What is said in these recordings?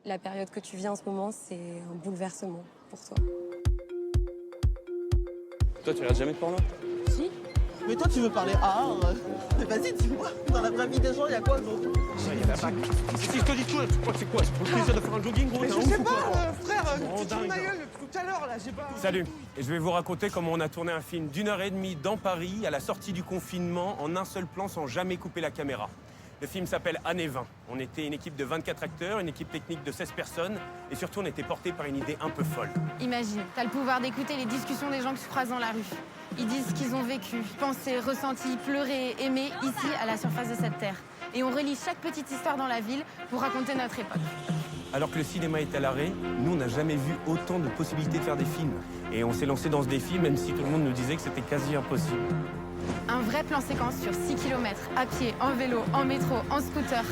La période que tu vis en ce moment, c'est un bouleversement pour toi. Toi, tu regardes jamais de porno? Si. Mais toi, tu veux parler art? Mais vas-y, dis-moi, dans la vraie vie des gens, il y a quoi d'autre? Ça, il y a la bague. Si je te dis tout, tu crois que c'est quoi? C'est pour le plaisir de faire un jogging, gros? Mais T'es je un ouf sais ou quoi? pas, frère, Oh, tu te fous de ma dingue. gueule tout à l'heure, là, j'ai pas... Salut, et je vais vous raconter comment on a tourné un film d'1h30 dans Paris à la sortie du confinement en un seul plan sans jamais couper la caméra. Le film s'appelle Années 20. On était une équipe de 24 acteurs, une équipe technique de 16 personnes et surtout on était porté par une idée un peu folle. Imagine, t'as le pouvoir d'écouter les discussions des gens que tu croises dans la rue. Ils disent ce qu'ils ont vécu, pensé, ressenti, pleuré, aimé ici à la surface de cette terre. Et on relie chaque petite histoire dans la ville pour raconter notre époque. Alors que le cinéma est à l'arrêt, nous on n'a jamais vu autant de possibilités de faire des films. Et on s'est lancé dans ce défi même si tout le monde nous disait que c'était quasi impossible. Un vrai plan séquence sur 6 km, à pied, en vélo, en métro, en scooter.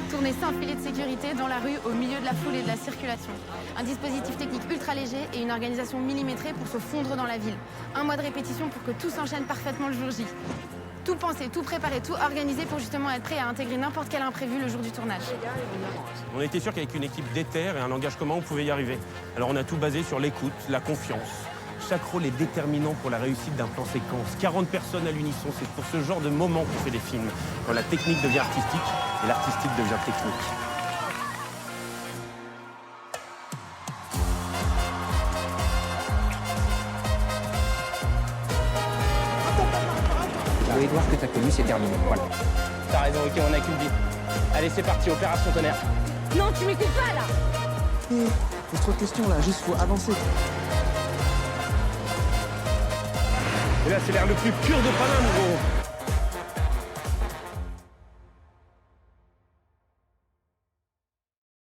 Tourné sans filet de sécurité dans la rue, au milieu de la foule et de la circulation. Un dispositif technique ultra léger et une organisation millimétrée pour se fondre dans la ville. Un mois de répétition pour que tout s'enchaîne parfaitement le jour J. Tout pensé, tout préparé, tout organisé pour justement être prêt à intégrer n'importe quel imprévu le jour du tournage. On était sûr qu'avec une équipe d'éther et un langage commun, on pouvait y arriver. Alors on a tout basé sur l'écoute, la confiance. Chaque rôle est déterminant pour la réussite d'un plan séquence. 40 personnes à l'unisson, c'est pour ce genre de moment qu'on fait des films. Quand la technique devient artistique et l'artistique devient technique. Le Edouard que t'as connu, c'est terminé. Voilà. T'as raison, ok, on a qu'une vie. Allez, c'est parti, opération tonnerre. Non, tu m'écoutes pas là! Pose trop de questions, là, juste faut avancer. Et là, c'est l'air le plus pur de Paname, gros.